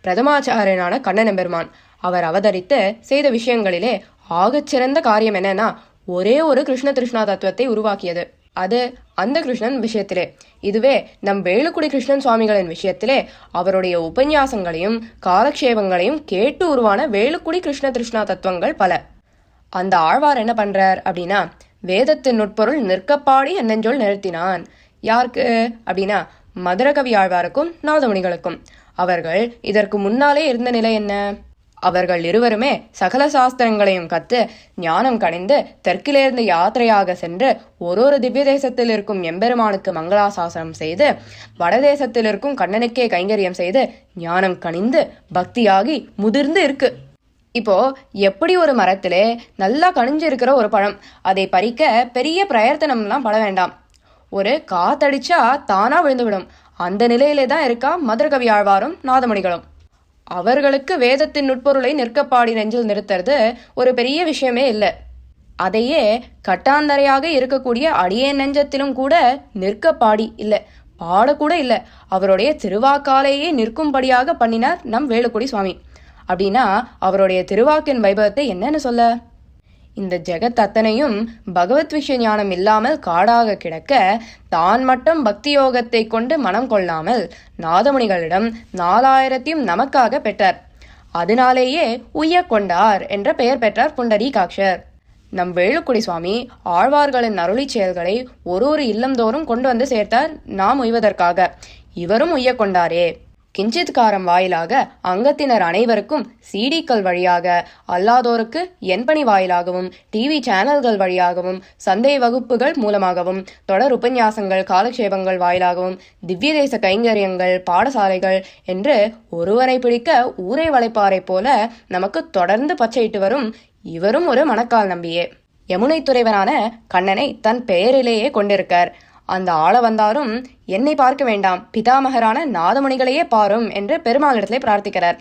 பிரதமாச்சாரியனான கண்ணன் பெருமான் அவர் அவதரித்து செய்த விஷயங்களிலே ஆகச்சிறந்த காரியம் என்னன்னா ஒரே ஒரு கிருஷ்ண திருஷ்ணா தத்துவத்தை உருவாக்கியது. அது அந்த கிருஷ்ணன் விஷயத்திலே. இதுவே நம் வேலுக்குடி கிருஷ்ணன் சுவாமிகளின் விஷயத்திலே அவருடைய உபன்யாசங்களையும் காலக்ஷேபங்களையும் கேட்டு உருவான வேலுக்குடி கிருஷ்ண திருஷ்ணா தத்துவங்கள் பல. அந்த ஆழ்வார் என்ன பண்றார் அப்படின்னா, வேதத்தின் நுட்பொருள் நிற்கப்பாடி என்னெஞ்சொல் நிறுத்தினான். யாருக்கு அப்படின்னா மதுரகவி ஆழ்வாருக்கும் நாதமுனிகளுக்கும். அவர்கள் இதற்கு முன்னாலே இருந்த நிலை என்ன? அவர்கள் இருவருமே சகல சாஸ்திரங்களையும் கத்து ஞானம் கணிந்து தெற்கிலிருந்து யாத்திரையாக சென்று ஒரு திவ்ய தேசத்தில் இருக்கும் எம்பெருமானுக்கு மங்களாசாசனம் செய்து வடதேசத்தில் இருக்கும் கண்ணனுக்கே கைங்கரியம் செய்து ஞானம் கணிந்து பக்தியாகி முதிர்ந்து இருக்கு. இப்போ எப்படி ஒரு மரத்திலே நல்லா கணிஞ்சு இருக்கிற ஒரு பழம், அதை பறிக்க பெரிய பிரயத்தனம்லாம் பட வேண்டாம், ஒரு காத்தடிச்சா தானா விழுந்துவிடும். அந்த நிலையிலே தான் இருக்கா மதுரகவி ஆழ்வாரும் நாதமணிகளும். அவர்களுக்கு வேதத்தின் நுட்பொருளை நிற்கப்பாடி நெஞ்சில் நிறுத்துறது ஒரு பெரிய விஷயமே இல்லை. அதையே கட்டாந்தரையாக இருக்கக்கூடிய அடியே நெஞ்சத்திலும் கூட நிற்கப்பாடி இல்லை, பாடக்கூட இல்லை, அவருடைய திருவாக்காலேயே நிற்கும்படியாக பண்ணினார் நம் வேலுக்குடி சுவாமி. அப்படின்னா அவருடைய திருவாக்கின் வைபவத்தை என்னன்னு சொல்ல? இந்த ஜெகத் அத்தனையும் பகவத் விஷய ஞானம் இல்லாமல் காடாக கிடக்க தான் மட்டும் பக்தி யோகத்தை கொண்டு மனம் கொள்ளாமல் நாதமுனிகளிடம் 4000 நமக்காக பெற்றார். அதனாலேயே உய்ய கொண்டார் என்ற பெயர் பெற்றார் புண்டரீகாட்சர். நம் வேலுக்குடி சுவாமி ஆழ்வார்களின் அருளி செயல்களை ஒரு இல்லந்தோறும் கொண்டு வந்து சேர்த்தார் நாம் உய்வதற்காக. இவரும் உய்ய கொண்டாரே. கிஞ்சித்காரம் வாயிலாக அங்கத்தினர் அனைவருக்கும் சிடிக்கள் வழியாக, அல்லாதோருக்கு என்பணி வாயிலாகவும், டிவி சேனல்கள் வழியாகவும், சந்தை வகுப்புகள் மூலமாகவும், தொடர் உபன்யாசங்கள் காலக்ஷேபங்கள் வாயிலாகவும், திவ்ய தேச கைங்கரியங்கள் பாடசாலைகள் என்று ஒருவரை பிடிக்க ஊரை வளைப்பாரை போல நமக்கு தொடர்ந்து பச்சையிட்டு வரும் இவரும் ஒரு மணக்கால் நம்பியே. யமுனை துறைவனான கண்ணனை தன் பெயரிலேயே கொண்டிருக்கார். அந்த ஆள வந்தாரும் என்னை பார்க்க வேண்டாம், பிதாமகரான நாதமுனிகளையே பாரும் என்று பெருமாளிடத்திலே பிரார்த்திக்கிறார்.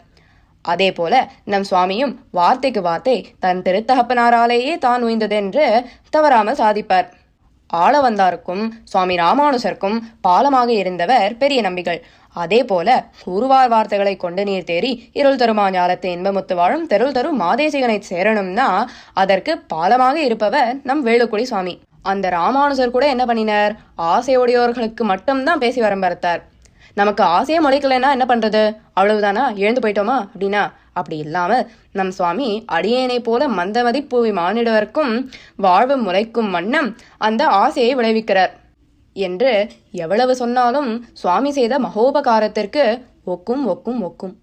அதே போல நம் சுவாமியும் வார்த்தைக்கு வார்த்தை தன் திருத்தகப்பனாராலேயே தான் உய்ந்தது என்று தவறாமல் சாதிப்பார். ஆள வந்தாருக்கும் சுவாமி ராமானுசருக்கும் பாலமாக இருந்தவர் பெரிய நம்பிகள். அதே போல கூறுவார் வார்த்தைகளை கொண்டு நீர் தேறி இருள் தருமா ஞாலத்தை இன்பமுத்து வாழும் தெருள் தரும் மாதேசிகனை சேரணும்னா அதற்கு பாலமாக இருப்பவர் நம் வேலுக்குடி சுவாமி. அந்த ராமானுஜர் கூட என்ன பண்ணினார்? ஆசையுடையோர்களுக்கு மட்டும்தான் பேசி வரம்பறுத்தார். நமக்கு ஆசையே முளைக்கலைன்னா என்ன பண்றது, அவ்வளவுதானா, எழுந்து போயிட்டோமா அப்படின்னா அப்படி இல்லாமல் நம் சுவாமி அடியேனை போல மந்தமதி பூவி மானிடவர்க்கும் வாழ்வு முளைக்கும் வண்ணம் அந்த ஆசையை விளைவிக்கிறார் என்று எவ்வளவு சொன்னாலும் சுவாமி செய்த மகோபகாரத்திற்கு ஒக்கும் ஒக்கும் ஒக்கும்.